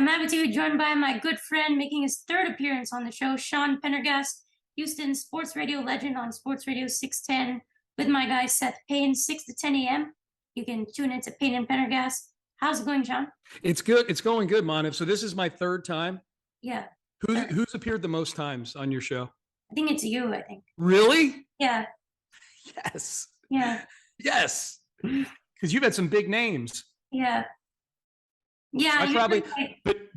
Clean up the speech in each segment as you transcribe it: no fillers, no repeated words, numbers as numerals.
I'm happy to be joined by my good friend making his third appearance on the show, Sean Pendergast, Houston sports radio legend on Sports Radio 610 with my guy Seth Payne, 6 to 10 a.m. You can tune into Payne and Pendergast. How's it going, Sean? It's good. It's going good, Manav. So this is my third time. Yeah. Who's appeared the most times on your show? I think it's you, I think. Really? Yeah. Yes. Yeah. Yes. Because you've had some big names. Yeah. Yeah. I probably,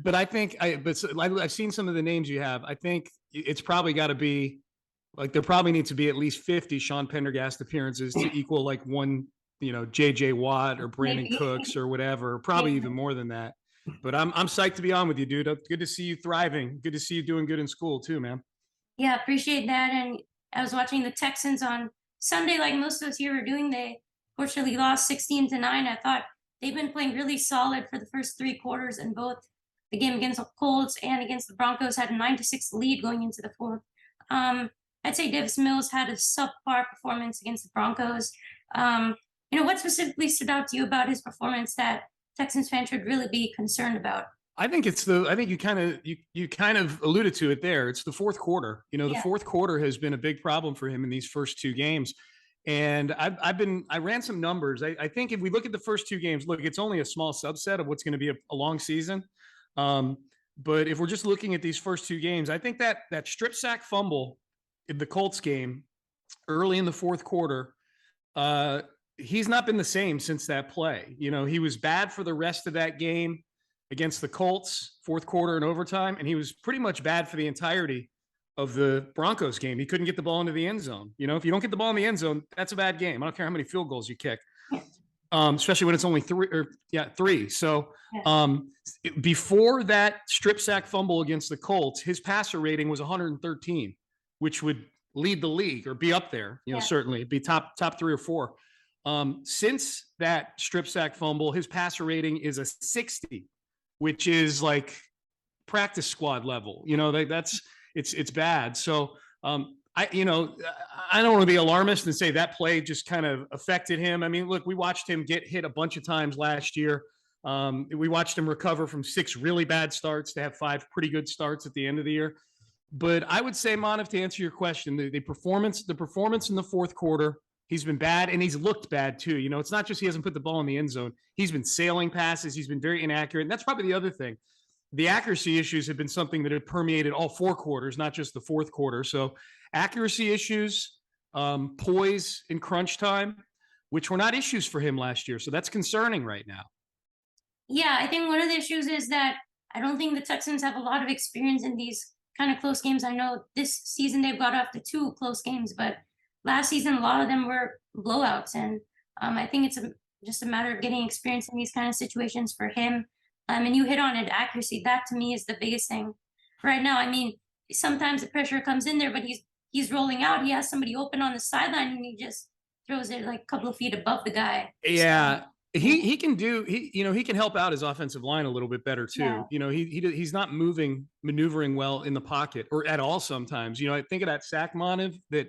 but I think I've seen some of the names you have. I think it's probably got to be like, there probably needs to be at least 50 Sean Pendergast appearances to equal like one, JJ Watt or Brandon Cooks or whatever, probably even more than that. But I'm psyched to be on with you, dude. Good to see you thriving. Good to see you doing good in school too, man. Yeah, appreciate that. And I was watching the Texans on Sunday, like most of us here were doing. They fortunately lost 16-9. I thought they've been playing really solid for the first three quarters, and both the game against the Colts and against the Broncos had a 9-6 lead going into the fourth. I'd say Davis Mills had a subpar performance against the Broncos. What specifically stood out to you about his performance that Texans fans should really be concerned about? I think you kind of alluded to it there. It's the fourth quarter. The fourth quarter has been a big problem for him in these first two games. And I ran some numbers. I think if we look at the first two games, look, it's only a small subset of what's going to be a long season. But if we're just looking at these first two games, I think that strip sack fumble in the Colts game early in the fourth quarter, he's not been the same since that play. He was bad for the rest of that game against the Colts, fourth quarter and overtime, and he was pretty much bad for the entirety of the Broncos game. He couldn't get the ball into the end zone. If you don't get the ball in the end zone, that's a bad game. I don't care how many field goals you kick, especially when it's only three. So before that strip sack fumble against the Colts, his passer rating was 113, which would lead the league or be up there, certainly be top 3 or 4. Since that strip sack fumble, his passer rating is a 60, which is like practice squad level. It's bad. So I don't want to be alarmist and say that play just kind of affected him. I mean, look, we watched him get hit a bunch of times last year. We watched him recover from 6 really bad starts to have 5 pretty good starts at the end of the year. But I would say, Manav, to answer your question, the performance in the fourth quarter, he's been bad, and he's looked bad too. It's not just he hasn't put the ball in the end zone. He's been sailing passes. He's been very inaccurate. And that's probably the other thing. The accuracy issues have been something that had permeated all 4 quarters, not just the fourth quarter. So accuracy issues, poise in crunch time, which were not issues for him last year. So that's concerning right now. Yeah, I think one of the issues is that I don't think the Texans have a lot of experience in these kind of close games. I know this season they've got off to 2 close games, but last season a lot of them were blowouts. And I think it's just a matter of getting experience in these kind of situations for him. And you hit on it, accuracy. That to me is the biggest thing right now. I mean, sometimes the pressure comes in there, but he's rolling out. He has somebody open on the sideline, and he just throws it like a couple of feet above the guy. Yeah, so, he can help out his offensive line a little bit better too. Yeah. He's not maneuvering well in the pocket or at all sometimes. I think of that sack, Manav, that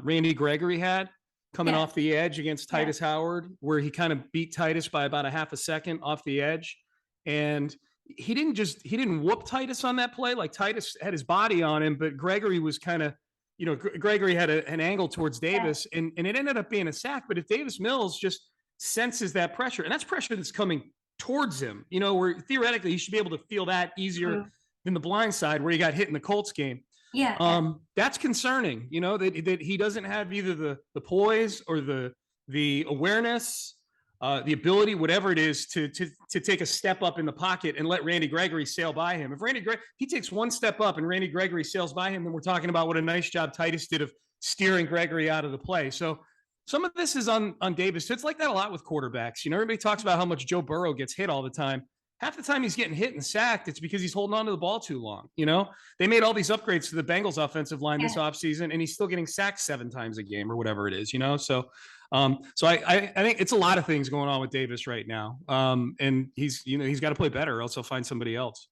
Randy Gregory had coming off the edge against Titus Howard, where he kind of beat Titus by about a half a second off the edge. And he didn't whoop Titus on that play. Like, Titus had his body on him, but Gregory was kind of, Gregory had an angle towards Davis, and it ended up being a sack. But if Davis Mills just senses that pressure, and that's pressure that's coming towards him, where theoretically he should be able to feel that easier than the blind side where he got hit in the Colts game. Yeah. That's concerning, that he doesn't have either the poise or the awareness, the ability, whatever it is, to take a step up in the pocket and let Randy Gregory sail by him. If he takes one step up and Randy Gregory sails by him, then we're talking about what a nice job Titus did of steering Gregory out of the play. So some of this is on Davis. It's like that a lot with quarterbacks. Everybody talks about how much Joe Burrow gets hit all the time. Half the time he's getting hit and sacked, it's because he's holding on to the ball too long. They made all these upgrades to the Bengals offensive line this offseason, and he's still getting sacked 7 times a game or whatever it is, So I think it's a lot of things going on with Davis right now. And he's got to play better, or else he'll find somebody else.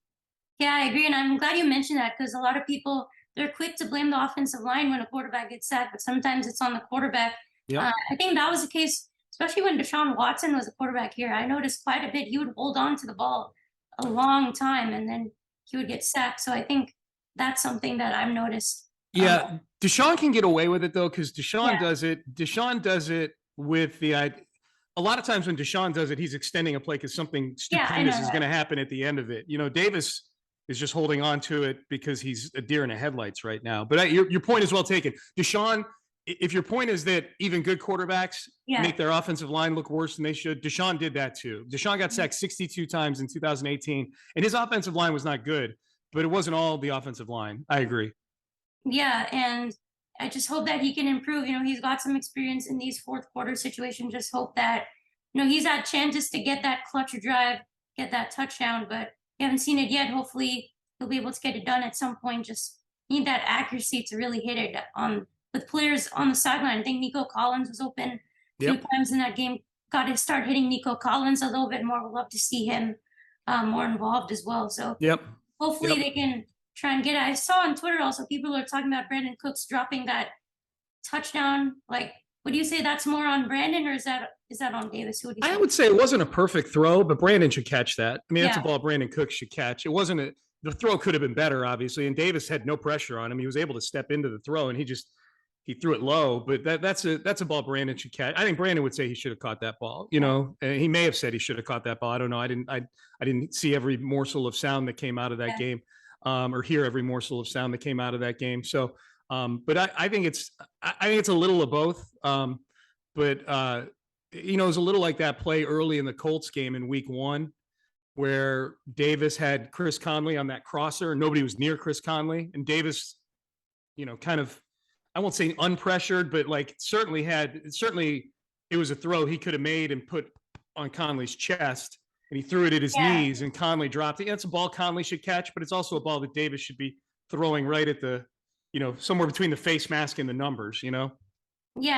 Yeah, I agree. And I'm glad you mentioned that, because a lot of people, they're quick to blame the offensive line when a quarterback gets sacked, but sometimes it's on the quarterback. Yep. I think that was the case, especially when Deshaun Watson was a quarterback here. I noticed quite a bit. He would hold on to the ball a long time, and then he would get sacked. So I think that's something that I've noticed. Yeah, Deshaun can get away with it though, because Yeah. Deshaun does it with the idea. A lot of times when Deshaun does it, he's extending a play because something Yeah, I stupendous know is that. going to happen at the end of it. Davis is just holding on to it because he's a deer in the headlights right now. But your point is well taken. Deshaun, if your point is that even good quarterbacks Yeah. make their offensive line look worse than they should, Deshaun did that too. Deshaun got sacked 62 times in 2018, and his offensive line was not good, but it wasn't all the offensive line. I agree. Yeah, and I just hope that he can improve. He's got some experience in these fourth quarter situations. Just hope that, he's had chances to get that clutch drive, get that touchdown, but we haven't seen it yet. Hopefully he'll be able to get it done at some point. Just need that accuracy to really hit it on with players on the sideline. I think Nico Collins was open a few times in that game. Got to start hitting Nico Collins a little bit more. We'd love to see him more involved as well. So hopefully they can try and get it. I saw on Twitter also people are talking about Brandon Cooks dropping that touchdown. Like, would you say that's more on Brandon, or is that on Davis? I would say it wasn't a perfect throw, but Brandon should catch that. I mean, that's a Yeah. ball Brandon Cooks should catch. It wasn't the throw could have been better, obviously, and Davis had no pressure on him. He was able to step into the throw, and he threw it low. But that's a ball Brandon should catch. I think Brandon would say he should have caught that ball. And he may have said he should have caught that ball. I don't know. I didn't see every morsel of sound that came out of that game. Or hear every morsel of sound that came out of that game. So, but I think it's a little of both. But it was a little like that play early in the Colts game in week 1, where Davis had Chris Conley on that crosser and nobody was near Chris Conley, and Davis, kind of, I won't say unpressured, but like certainly it was a throw he could have made and put on Conley's chest. And he threw it at his knees, and Conley dropped it. That's a ball Conley should catch, but it's also a ball that Davis should be throwing right at the, somewhere between the face mask and the numbers, Yeah,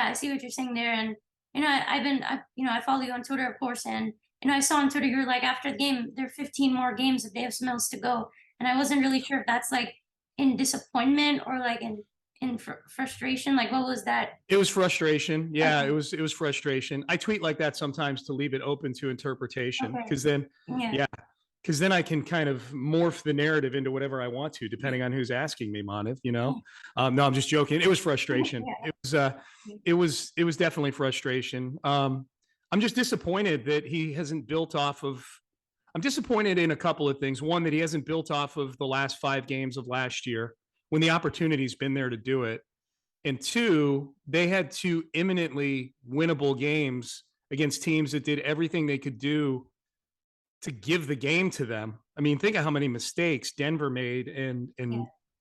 I see what you're saying there. And, I follow you on Twitter, of course. And, I saw on Twitter, you're like, after the game, there are 15 more games of Davis Mills to go. And I wasn't really sure if that's like in disappointment or like in frustration. Like, what was that? It was frustration. Yeah, Okay. it was frustration. I tweet like that sometimes to leave it open to interpretation, because then I can kind of morph the narrative into whatever I want to, depending on who's asking me, Manav. No, I'm just joking. It was frustration. It was definitely frustration. I'm just disappointed that he hasn't built off of. I'm disappointed in a couple of things. One, that he hasn't built off of the last 5 games of last year, when the opportunity's been there to do it. And 2, they had 2 imminently winnable games against teams that did everything they could do to give the game to them. I mean, think of how many mistakes Denver made and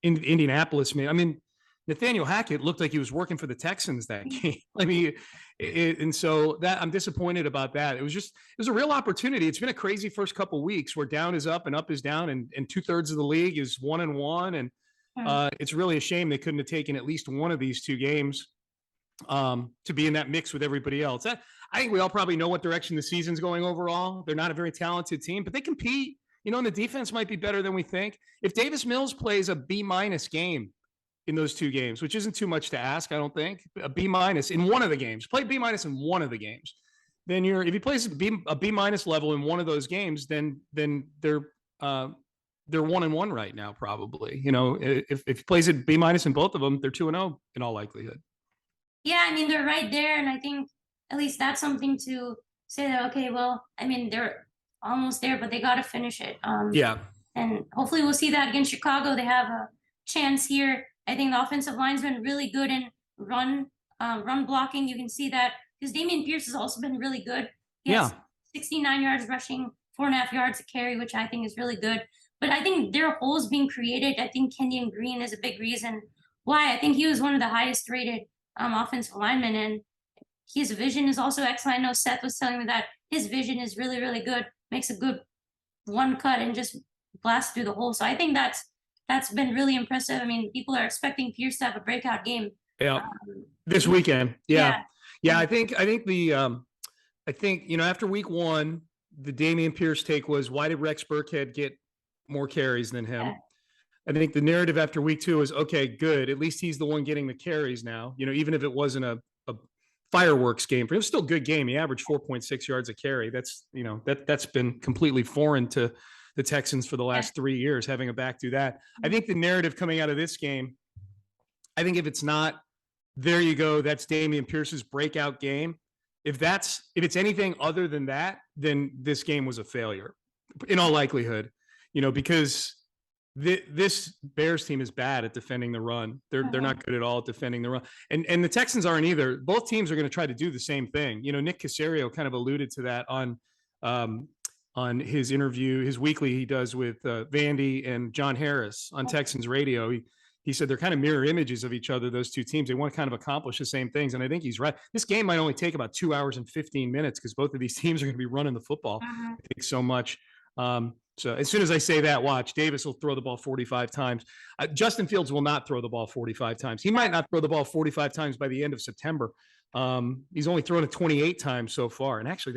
Indianapolis made. I mean, Nathaniel Hackett looked like he was working for the Texans that game. I mean, and so that I'm disappointed about that. It was a real opportunity. It's been a crazy first couple of weeks where down is up and up is down, and 2/3 of the league is 1-1. And it's really a shame they couldn't have taken at least one of these 2 games to be in that mix with everybody else. I think we all probably know what direction the season's going overall. They're not a very talented team, but they compete, and the defense might be better than we think. If Davis Mills plays a B- game in those 2 games, which isn't too much to ask, I don't think, a B- in one of the games, play B- in one of the games, then if he plays a B- level in one of those games, then they're 1-1 right now, probably. If he plays at B- in both of them, they're 2-0 in all likelihood. Yeah, I mean, they're right there. And I think at least that's something to say that, okay, well, I mean, they're almost there, but they got to finish it. And hopefully we'll see that against Chicago. They have a chance here. I think the offensive line's been really good in run blocking. You can see that because Dameon Pierce has also been really good. He has 69 yards rushing, 4.5 yards a carry, which I think is really good. But I think there are holes being created. I think Kenyon Green is a big reason why. I think he was one of the highest rated offensive linemen, and his vision is also excellent. I know Seth was telling me that his vision is really, really good. Makes a good one cut and just blast through the hole. So I think that's been really impressive. I mean, people are expecting Pierce to have a breakout game. Yeah, this weekend. Yeah. I think after week 1, the Dameon Pierce take was, why did Rex Burkhead get more carries than him? I think the narrative after week 2 is, okay, good. At least he's the one getting the carries now. Even if it wasn't a fireworks game for him, it was still a good game. He averaged 4.6 yards a carry. That's been completely foreign to the Texans for the last 3 years, having a back do that. I think the narrative coming out of this game, I think if it's not, there you go, that's Dameon Pierce's breakout game. If it's anything other than that, then this game was a failure in all likelihood, because this Bears team is bad at defending the run. They're not good at all at defending the run. And the Texans aren't either. Both teams are going to try to do the same thing. Nick Caserio kind of alluded to that on his interview, his weekly he does with Vandy and John Harris on Texans radio. He said they're kind of mirror images of each other, those two teams. They want to kind of accomplish the same things. And I think he's right. This game might only take about 2 hours and 15 minutes because both of these teams are going to be running the football, I think, so much. So as soon as I say that, watch, Davis will throw the ball 45 times. Justin Fields will not throw the ball 45 times. He might not throw the ball 45 times by the end of September. He's only thrown it 28 times so far. And actually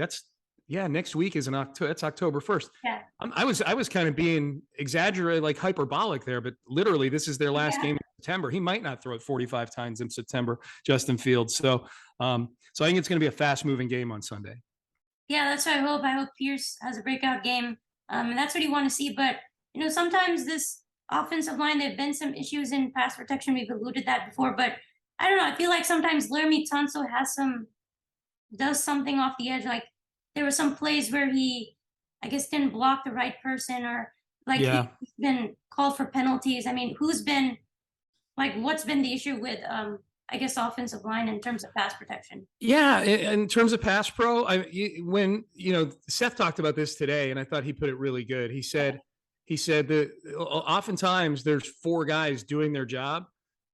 next week is that's October 1st. Yeah. I was kind of being exaggerated, like hyperbolic there, but literally this is their last game in September. He might not throw it 45 times in September, Justin Fields. So I think it's going to be a fast moving game on Sunday. Yeah, that's what I hope. I hope Pierce has a breakout game. And that's what you want to see. But, sometimes this offensive line, there have been some issues in pass protection. We've alluded that before. But I don't know. I feel like sometimes Laramie Tunsil does something off the edge. Like there were some plays where he, I guess, didn't block the right person, or he's been called for penalties. I mean, what's been the issue with I guess offensive line in terms of pass protection? Yeah, in terms of pass pro, when Seth talked about this today, and I thought he put it really good. He said that oftentimes there's 4 guys doing their job,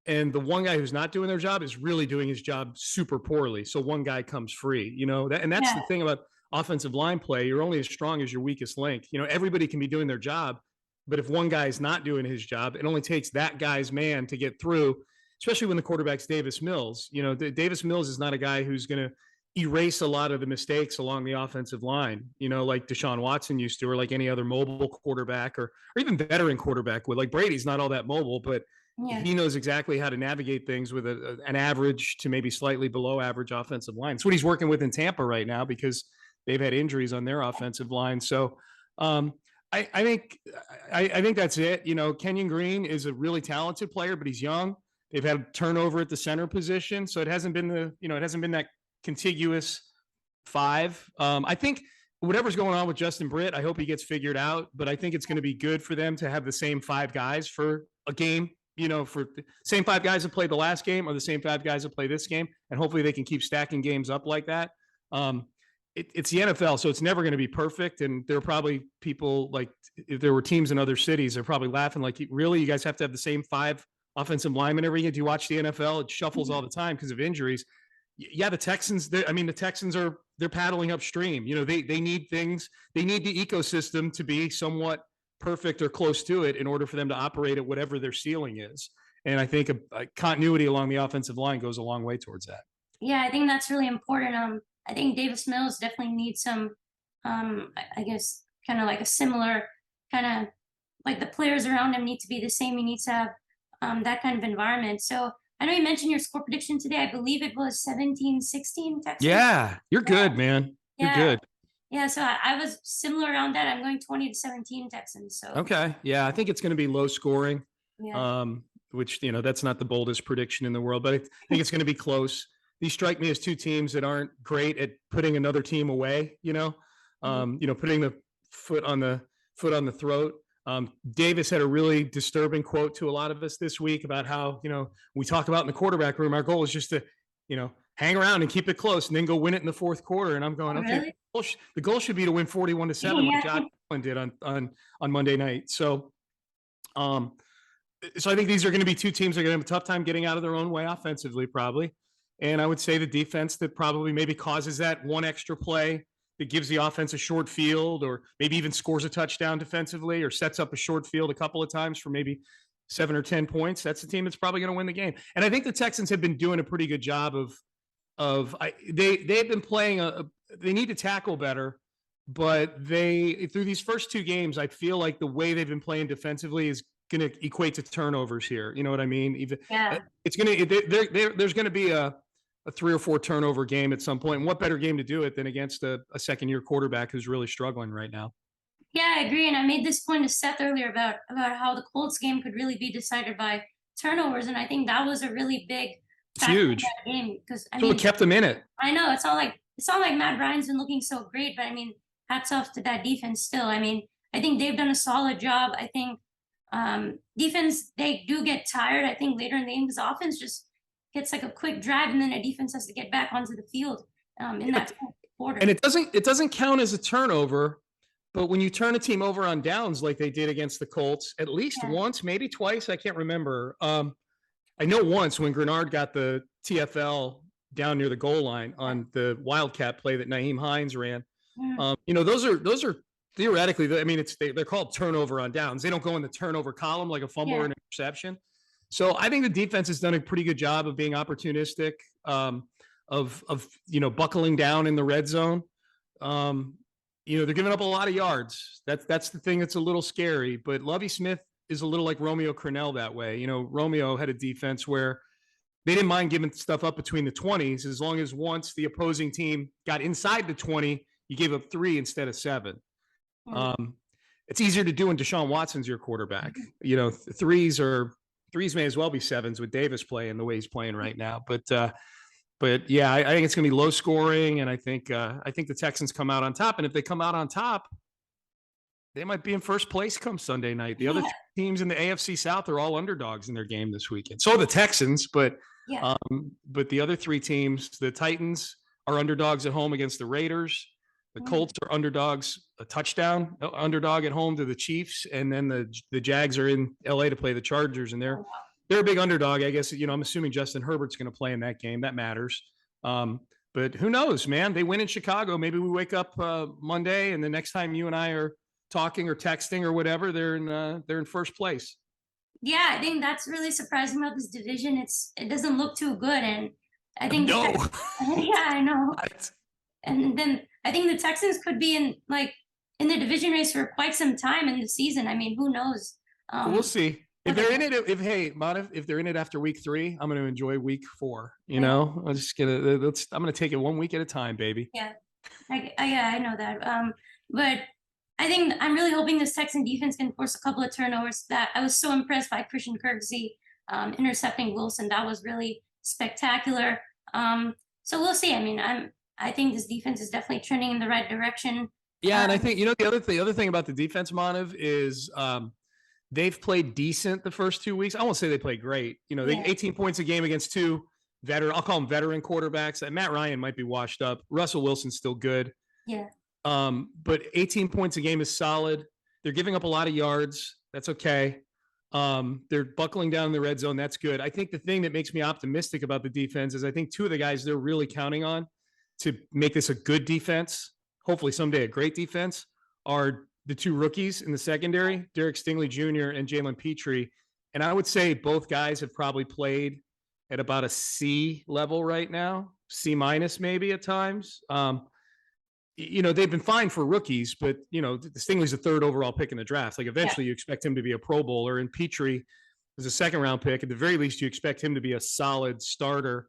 and the one guy who's not doing their job is really doing his job super poorly. So one guy comes free, and that's the thing about offensive line play. You're only as strong as your weakest link. Everybody can be doing their job, but if one guy is not doing his job, it only takes that guy's man to get through. Especially when the quarterback's Davis Mills. Davis Mills is not a guy who's going to erase a lot of the mistakes along the offensive line, like Deshaun Watson used to, or like any other mobile quarterback or even veteran quarterback would. Like Brady's not all that mobile, but he knows exactly how to navigate things with an average to maybe slightly below average offensive line. It's what he's working with in Tampa right now because they've had injuries on their offensive line. So I think that's it. Kenyon Green is a really talented player, but he's young. They've had turnover at the center position, so it hasn't been that contiguous 5. I think whatever's going on with Justin Britt, I hope he gets figured out. But I think it's going to be good for them to have the same 5 guys for a game. For the same 5 guys that played the last game or the same 5 guys that play this game, and hopefully they can keep stacking games up like that. It's the NFL, so it's never going to be perfect. And there are probably people, like if there were teams in other cities, they're probably laughing like, really, you guys have to have the same 5 offensive linemen every year? Do you watch the NFL? It shuffles all the time because of injuries. Yeah, the Texans, they're paddling upstream. They need things. They need the ecosystem to be somewhat perfect or close to it in order for them to operate at whatever their ceiling is. And I think a continuity along the offensive line goes a long way towards that. Yeah, I think that's really important. I think Davis Mills definitely needs some, I guess, kind of like a similar kind of like the players around him need to be the same. He needs to have that kind of environment. So I know you mentioned your score prediction today. I believe it was 17-16 Texans. Yeah, you're good, man. You're good. Yeah, so I was similar around that. I'm going 20-17 Texans. So okay, yeah, I think it's going to be low scoring. Yeah. Which that's not the boldest prediction in the world, but I think it's going to be close. These strike me as 2 teams that aren't great at putting another team away. Putting the foot on the throat. Davis had a really disturbing quote to a lot of us this week about how, we talk about in the quarterback room, our goal is just to, hang around and keep it close and then go win it in the 4th quarter. And I'm going, okay, really? The goal should be to win 41-7 like Josh Allen did on Monday night. So I think these are going to be 2 teams that are going to have a tough time getting out of their own way offensively, probably. And I would say the defense that probably maybe causes that one extra play that gives the offense a short field, or maybe even scores a touchdown defensively, or sets up a short field a couple of times for maybe 7 or 10 points. That's the team that's probably going to win the game. And I think the Texans have been doing a pretty good job they've been playing they need to tackle better, but through these first 2 games, I feel like the way they've been playing defensively is going to equate to turnovers here. You know what I mean? It's going to, there's going to be a 3 or 4 turnover game at some point. And what better game to do it than against a second-year quarterback who's really struggling right now? Yeah, I agree. And I made this point to Seth earlier about how the Colts game could really be decided by turnovers, and I think that was a really big It's factor in huge. that game because I So it mean, kept them in it. I know it's not like Matt Ryan's been looking so great, but I mean, hats off to that defense still. I mean, I think they've done a solid job. I think defense, they do get tired, I think, later in the game because offense just gets like a quick drive and then a defense has to get back onto the field in that quarter. And it doesn't count as a turnover, but when you turn a team over on downs like they did against the Colts, at least once, maybe twice, I can't remember. I know once when Grenard got the TFL down near the goal line on the Wildcat play that Naeem Hines ran. Those are theoretically, I mean, they're called turnover on downs. They don't go in the turnover column like a fumble or an interception. So I think the defense has done a pretty good job of being opportunistic, of buckling down in the red zone. They're giving up a lot of yards. That's the thing that's a little scary. But Lovie Smith is a little like Romeo Crennel that way. Romeo had a defense where they didn't mind giving stuff up between the 20s as long as once the opposing team got inside the 20, you gave up 3 instead of 7. It's easier to do when Deshaun Watson's your quarterback. Threes may as well be 7s with Davis playing the way he's playing right now. But yeah, I think it's going to be low scoring, and I think the Texans come out on top. And if they come out on top, they might be in first place come Sunday night. The other teams in the AFC South are all underdogs in their game this weekend. So are the Texans, but the other 3 teams, the Titans are underdogs at home against the Raiders. The Colts are underdogs, a touchdown underdog at home to the Chiefs, and then the Jags are in LA to play the Chargers, and they're a big underdog. I guess I'm assuming Justin Herbert's going to play in that game. That matters. But who knows, man? They win in Chicago. Maybe we wake up Monday, and the next time you and I are talking or texting or whatever, they're in first place. Yeah, I think that's really surprising about this division. It doesn't look too good, and I think no. Yeah, I know. What? And then I think the Texans could be in the division race for quite some time in the season. I mean, who knows? We'll see. If they're in it, if they're in it after week 3, I'm going to enjoy week 4. I'm going to take it 1 week at a time, baby. Yeah, I know that. But I think I'm really hoping this Texan defense can force a couple of turnovers. That I was so impressed by Christian Kirksey intercepting Wilson. That was really spectacular. So we'll see. I mean, I think this defense is definitely trending in the right direction. Yeah, and I think the other thing about the defense, Manav, is they've played decent the first 2 weeks. I won't say they played great. They 18 points a game against 2 I'll call them veteran quarterbacks. Matt Ryan might be washed up. Russell Wilson's still good. Yeah. But 18 points a game is solid. They're giving up a lot of yards. That's okay. They're buckling down in the red zone. That's good. I think the thing that makes me optimistic about the defense is I think 2 of the guys they're really counting on to make this a good defense, hopefully someday a great defense, are the 2 rookies in the secondary, Derek Stingley Jr. and Jalen Petrie. And I would say both guys have probably played at about a C level right now, C- maybe at times. They've been fine for rookies, but Stingley's the 3rd overall pick in the draft. Eventually you expect him to be a Pro Bowler, and Petrie is a 2nd round pick. At the very least, you expect him to be a solid starter.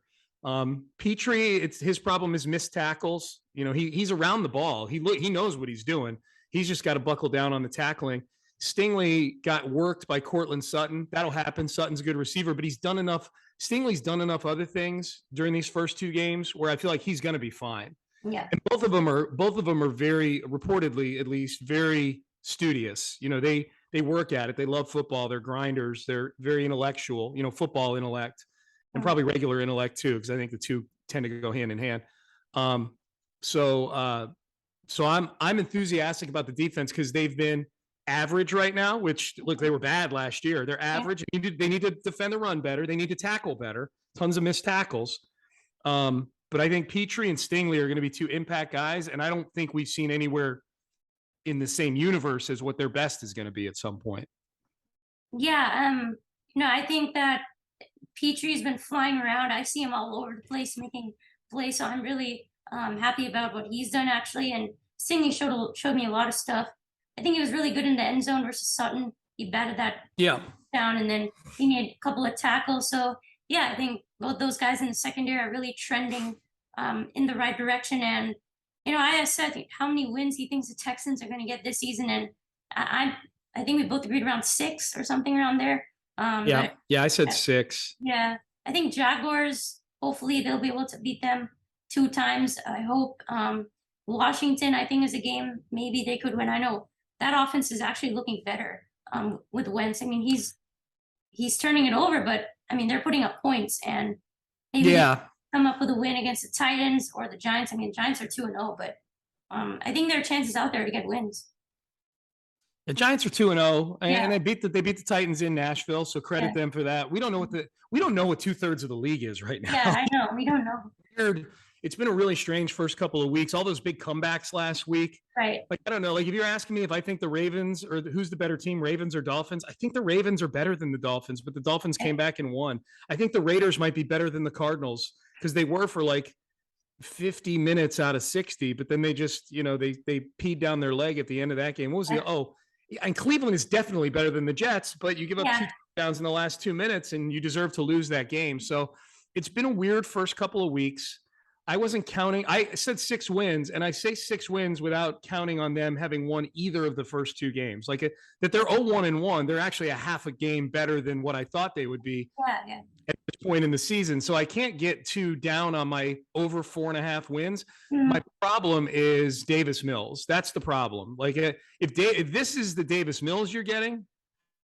Petrie, his problem is missed tackles. He's around the ball. He knows what he's doing. He's just got to buckle down on the tackling. Stingley got worked by Cortland Sutton. That'll happen. Sutton's a good receiver, but Stingley's done enough other things during these first 2 games where I feel like he's going to be fine. Yeah. And both of them are very, reportedly at least, very studious. They work at it. They love football. They're grinders. They're very intellectual, football intellect, and probably regular intellect too, because I think the 2 tend to go hand in hand. So I'm enthusiastic about the defense because they've been average right now, which look, they were bad last year. They're average. They need to defend the run better. They need to tackle better. Tons of missed tackles. But I think Petrie and Stingley are going to be 2 impact guys, and I don't think we've seen anywhere in the same universe as what their best is going to be at some point. Yeah, I think that Petrie's been flying around. I see him all over the place making plays, so I'm really happy about what he's done actually. And Stingley showed me a lot of stuff. I think he was really good in the end zone versus Sutton. He batted that down, and then he made a couple of tackles. So yeah, I think both those guys in the secondary are really trending in the right direction. And I asked Seth how many wins he thinks the Texans are going to get this season, and I think we both agreed around 6 or something around there. Yeah. But Yeah. I said 6. yeah, I think Jaguars, hopefully they'll be able to beat them 2 times. I hope. Washington, I think, is a game maybe they could win. I know that offense is actually looking better with Wentz. I mean, he's turning it over, but I mean, they're putting up points, and maybe they Yeah. come up with a win against the Titans or the Giants. I mean, Giants are 2-0, but I think there are chances out there to get wins. The Giants are 2-0, Yeah. and they beat the Titans in Nashville. So credit Yeah. them for that. We don't know what 2/3 of the league is right now. Yeah, I know. We don't know. It's been a really strange first couple of weeks. All those big comebacks last week. Right. Like, I don't know. Like, if you're asking me if I think the Ravens or who's the better team, Ravens or Dolphins, I think the Ravens are better than the Dolphins, but the Dolphins came back and won. I think the Raiders might be better than the Cardinals because they were for like 50 minutes out of 60, but then they just, they peed down their leg at the end of that game. What was and Cleveland is definitely better than the Jets, but you give up 2 touchdowns in the last 2 minutes and you deserve to lose that game. So it's been a weird first couple of weeks. I wasn't counting. I said 6 wins, and I say 6 wins without counting on them having won either of the first 2 games. Like that they're 0-1-1. They're actually a half a game better than what I thought they would be at this point in the season. So I can't get too down on my over 4.5 wins. My problem is Davis Mills. That's the problem. Like if this is the Davis Mills you're getting,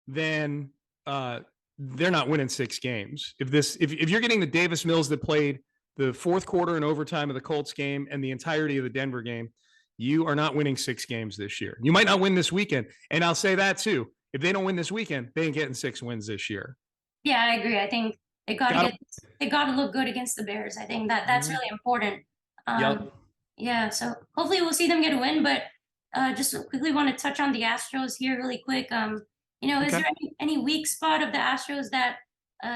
then they're not winning 6 games. If you're getting the Davis Mills that played the fourth quarter and overtime of the Colts game and the entirety of the Denver game, you are not winning 6 games this year. You might not win this weekend. And I'll say that too. If they don't win this weekend, they ain't getting 6 wins this year. Yeah, I agree. I think they got to look good against the Bears. I think that's really important. Yeah, so hopefully we'll see them get a win, but just quickly want to touch on the Astros here really quick. Is there any weak spot of the Astros that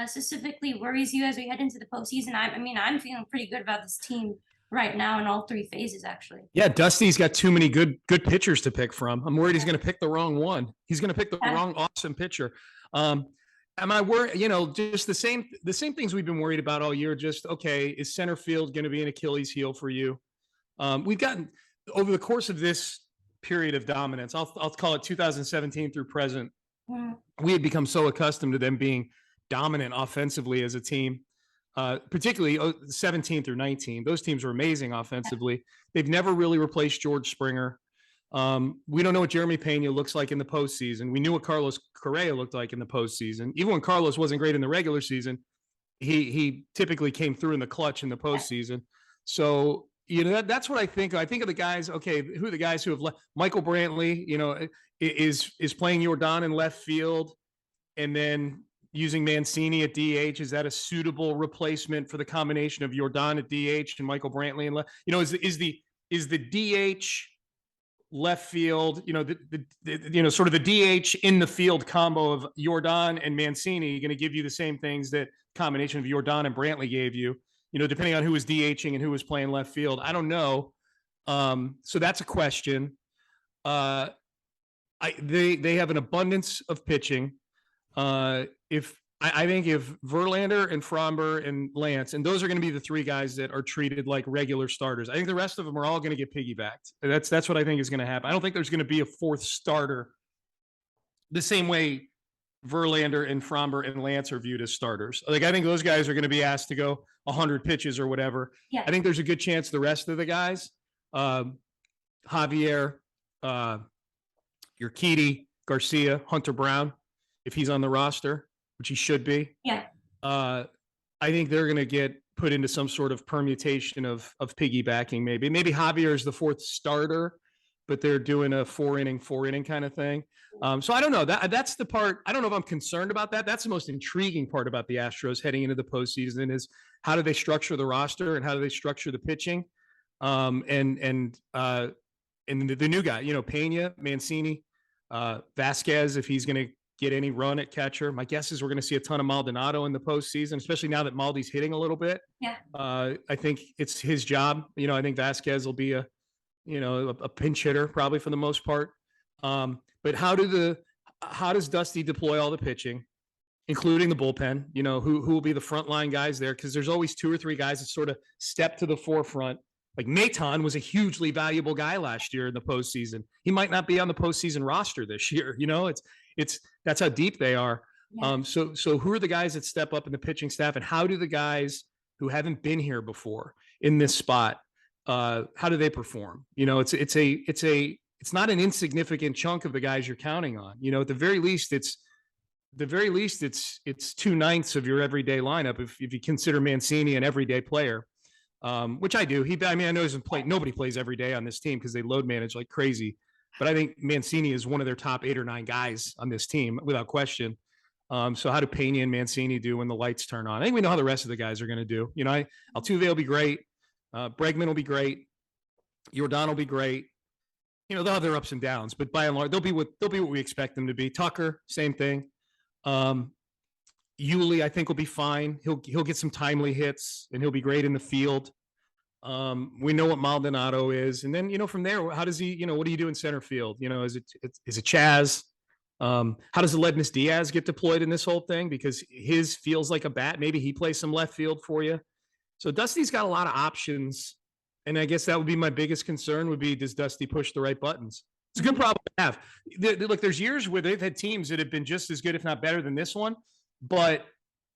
specifically worries you as we head into the postseason? I mean, I'm feeling pretty good about this team right now in all 3 phases, actually. Yeah, Dusty's got too many good pitchers to pick from. I'm worried he's going to pick the wrong one. He's going to pick the wrong awesome pitcher. Am I worried? Just the same things we've been worried about all year. Just, okay, is center field going to be an Achilles heel for you? We've gotten over the course of this period of dominance, I'll call it 2017 through present. We had become so accustomed to them being dominant offensively as a team, particularly 17 through 19. Those teams were amazing offensively. They've never really replaced George Springer. We don't know what Jeremy Pena looks like in the postseason. We knew what Carlos Correa looked like in the postseason. Even when Carlos wasn't great in the regular season, he typically came through in the clutch in the postseason. So, that's what I think. I think of the guys. Okay, who are the guys who have left? Michael Brantley, is playing Jordan in left field, and then using Mancini at DH. Is that a suitable replacement for the combination of Jordan at DH and Michael Brantley in left? Is the DH left field, sort of the DH in the field combo of Jordan and Mancini going to give you the same things that combination of Jordan and Brantley gave you? Depending on who was DHing and who was playing left field. I don't know. So that's a question. They have an abundance of pitching. I think if Verlander and Fromber and Lance, and those are going to be the 3 guys that are treated like regular starters. I think the rest of them are all going to get piggybacked. That's what I think is going to happen. I don't think there's going to be a 4th starter the same way Verlander and Fromber and Lance are viewed as starters. Like, I think those guys are going to be asked to go 100 pitches or whatever. Yeah. I think there's a good chance the rest of the guys, Javier, Urquidy, Garcia, Hunter Brown, if he's on the roster, which he should be. Yeah. I think they're going to get put into some sort of permutation of piggybacking. Maybe Javier is the 4th starter, but they're doing a 4-inning kind of thing. So I don't know. That's the part. I don't know if I'm concerned about that. That's the most intriguing part about the Astros heading into the postseason is how do they structure the roster and how do they structure the pitching? And the new guy, Pena, Mancini, Vasquez, if he's going to get any run at catcher. My guess is we're going to see a ton of Maldonado in the postseason, especially now that Maldi's hitting a little bit. Yeah. I think it's his job. I think Vasquez will be a pinch hitter probably for the most part. But how does Dusty deploy all the pitching, including the bullpen? Who will be the frontline guys there? Because there's always 2 or 3 guys that sort of step to the forefront Like Maton was a hugely valuable guy last year in the postseason. He might not be on the postseason roster this year. It's that's how deep they are. Yeah. So who are the guys that step up in the pitching staff, and how do the guys who haven't been here before in this spot, how do they perform? It's not an insignificant chunk of the guys you're counting on. At the very least, it's 2/9 of your everyday lineup if you consider Mancini an everyday player, which I do. I know nobody plays every day on this team because they load manage like crazy. But I think Mancini is one of their top 8 or 9 guys on this team without question. So how do Pena and Mancini do when the lights turn on? I think we know how the rest of the guys are going to do. Altuve will be great. Bregman will be great. Jordan will be great. They'll have their ups and downs, but by and large, they'll be what we expect them to be. Tucker, same thing. Yuli, I think, will be fine. He'll get some timely hits, and he'll be great in the field. We know what Maldonado is, and then from there, how does he? What do you do in center field? Is it Chaz? How does Aledmus Diaz get deployed in this whole thing? Because his feels like a bat. Maybe he plays some left field for you. So Dusty's got a lot of options, and I guess that would be my biggest concern. Would be, does Dusty push the right buttons? It's a good problem to have. Look, there's years where they've had teams that have been just as good, if not better, than this one, but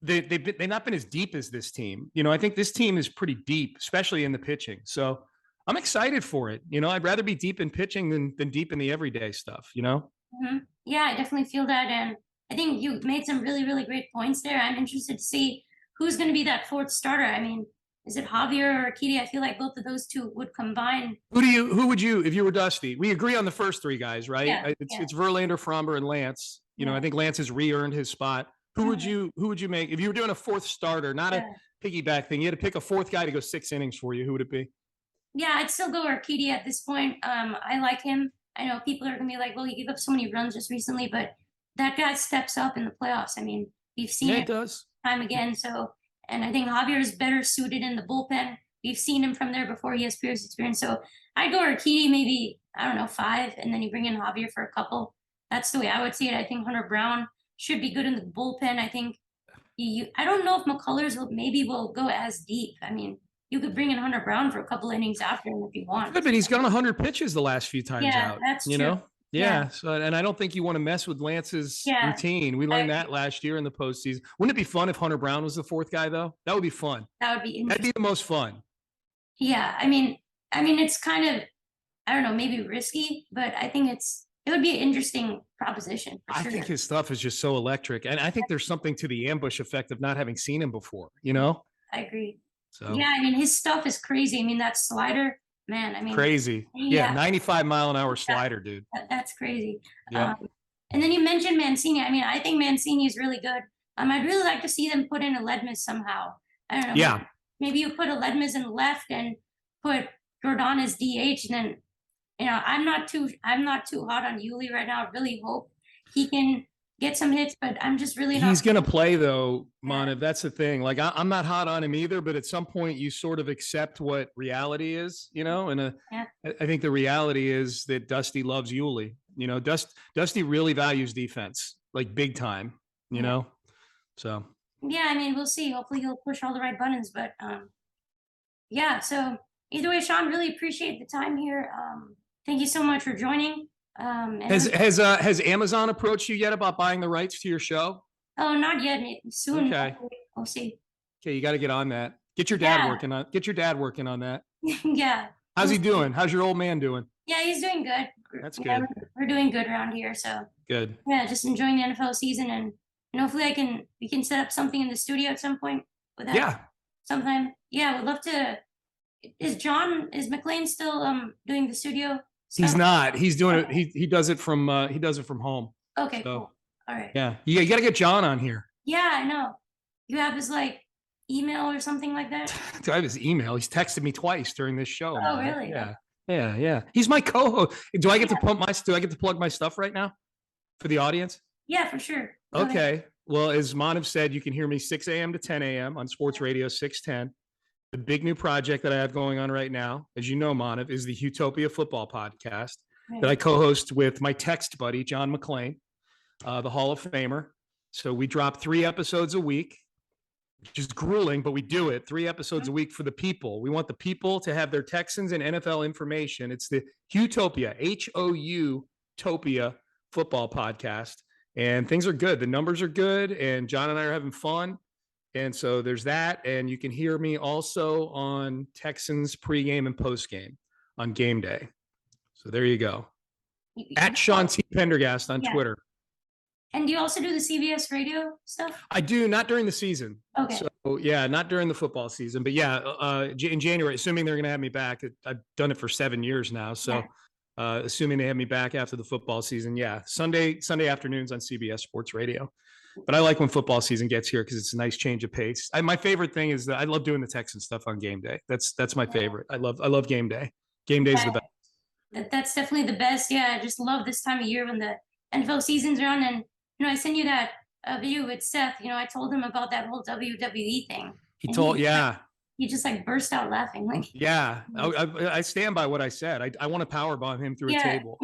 they've not been as deep as this team. I think this team is pretty deep, especially in the pitching. So I'm excited for it. I'd rather be deep in pitching than deep in the everyday stuff. Mm-hmm. Yeah, I definitely feel that, and I think you made some really, really great points there. I'm interested to see who's going to be that fourth starter. I mean, is it Javier or Urquidy? I feel like both of those two would combine. Who would you, if you were Dusty? We agree on the first 3 guys, right? Yeah, It's Verlander, Fromber, and Lance. I think Lance has re-earned his spot. Who would you make if you were doing a fourth starter, not a piggyback thing? You had to pick a fourth guy to go 6 innings for you. Who would it be? Yeah, I'd still go Urquidy at this point. I like him. I know people are gonna be like, well, he gave up so many runs just recently, but that guy steps up in the playoffs. I mean, we've seen it does time again. So, and I think Javier is better suited in the bullpen. We've seen him from there before. He has Pierce experience. So I'd go Urquidy, maybe, I don't know, 5, and then you bring in Javier for a couple. That's the way I would see it. I think Hunter Brown should be good in the bullpen. I think I don't know if McCullers will go as deep. I mean, you could bring in Hunter Brown for a couple innings after him if you want. Good, but he's gone 100 pitches the last few times out. That's true. Yeah. So, and I don't think you want to mess with Lance's routine. We learned that last year in the postseason. Wouldn't it be fun if Hunter Brown was the fourth guy, though? That would be fun. That would be interesting. That'd be the most fun. Yeah. I mean, it's kind of, I don't know, maybe risky, but I think it would be an interesting proposition. For sure. I think his stuff is just so electric. And I think there's something to the ambush effect of not having seen him before, I agree. So yeah, I mean, his stuff is crazy. I mean, that slider, man, I mean, crazy. Yeah, 95-mile-an-hour slider, dude. That's crazy. Yeah. And then you mentioned Mancini. I mean, I think Mancini is really good. I'd really like to see them put in Aledmus somehow. I don't know. Yeah. Maybe you put Aledmus in left and put Jordan as DH, and then I'm not too hot on Yuli right now. I really hope he can get some hits, but I'm just really not. He's going to play, though, Manav. That's the thing. Like, I'm not hot on him either, but at some point you sort of accept what reality is, and I think the reality is that Dusty loves Yuli. Dusty really values defense, like big time, so. Yeah, I mean, we'll see. Hopefully he'll push all the right buttons, but yeah, so either way, Sean, really appreciate the time here. Thank you so much for joining. Has Amazon approached you yet about buying the rights to your show? Oh, not yet. Soon. Okay. We'll see. Okay, you got to get on that. Get your dad working on that. Yeah. How's he doing? How's your old man doing? Yeah, he's doing good. That's good. We're doing good around here, so good. Yeah, just enjoying the NFL season, and hopefully we can set up something in the studio at some point with that. Yeah. Sometime. Yeah, we'd love to. Is McLean still doing the studio stuff? He's not. He's doing it. He does it from home. Okay, cool. All right. Yeah. You got to get John on here. Yeah, I know. You have his email or something like that? I have his email. He's texted me twice during this show. Oh, really? Yeah. He's my co-host. Do I get to plug my stuff right now for the audience? Yeah, for sure. Okay. Well, as Manav said, you can hear me 6 a.m. to 10 a.m. on Sports Radio 610. The big new project that I have going on right now, as you know, Manav, is the Utopia Football Podcast that I co-host with my text buddy, John McClain, the Hall of Famer. So we drop 3 episodes a week. which is grueling, but we do it 3 episodes a week for the people. We want the people to have their Texans and NFL information. It's the Houtopia, Houtopia football podcast. And things are good. The numbers are good. And John and I are having fun. And so there's that. And you can hear me also on Texans pregame and postgame on game day. So there you go. At Sean T. Pendergast on Twitter. And do you also do the CBS radio stuff? I do, not during the season. Okay. So yeah, not during the football season, but yeah, in January, assuming they're going to have me back. I've done it for 7 years now. So assuming they have me back after the football season, yeah, Sunday afternoons on CBS Sports Radio. But I like when football season gets here because it's a nice change of pace. My favorite thing is that I love doing the Texans stuff on game day. That's my favorite. I love game day. Game day is the best. That's definitely the best. Yeah, I just love this time of year when the NFL season's on. And I sent you that video with Seth. I told him about that whole WWE thing. He just like burst out laughing. Like, yeah, I stand by what I said. I want to powerbomb him through a table.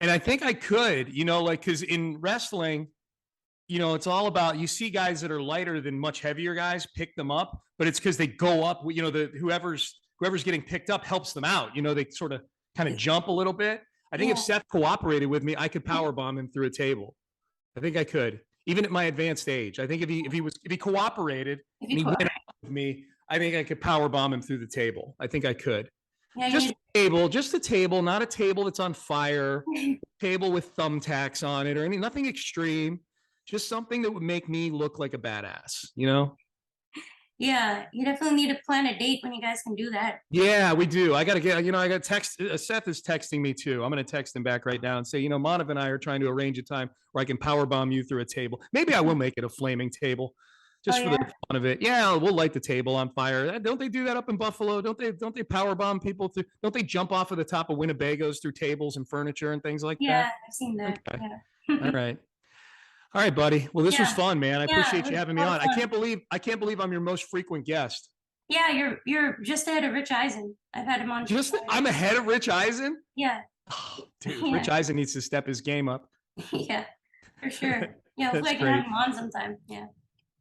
And I think I could, because in wrestling, it's all about, you see guys that are lighter than much heavier guys pick them up, but it's because they go up, whoever's getting picked up helps them out. They sort of kind of jump a little bit. I think if Seth cooperated with me, I could powerbomb him through a table. I think I could, even at my advanced age. I think if he cooperated and he went up with me, I think I could powerbomb him through the table. I think I could. Yeah, just a table, not a table that's on fire, table with thumbtacks on it or nothing extreme. Just something that would make me look like a badass, Yeah, you definitely need to plan a date when you guys can do that. Yeah, we do. I got to text. Seth is texting me too. I'm going to text him back right now and say, Manav and I are trying to arrange a time where I can powerbomb you through a table. Maybe I will make it a flaming table just for the fun of it. Yeah, we'll light the table on fire. Don't they do that up in Buffalo? Don't they powerbomb people through? Don't they jump off of the top of Winnebagos through tables and furniture and things like that? Yeah, I've seen that. Okay. Yeah. All right, buddy. Well, this was fun, man. I appreciate you having me on. I can't believe I'm your most frequent guest. Yeah, you're just ahead of Rich Eisen. I've had him on. I'm ahead of Rich Eisen? Yeah. Oh, dude, Rich Eisen needs to step his game up. Yeah, for sure. Yeah, hopefully I can have him on sometime. Yeah.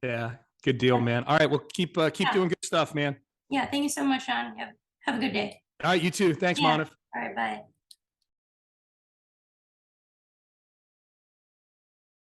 Yeah, good deal, man. All right, well, keep doing good stuff, man. Yeah, thank you so much, Sean. Have a good day. All right, you too. Thanks, Manav. All right, bye.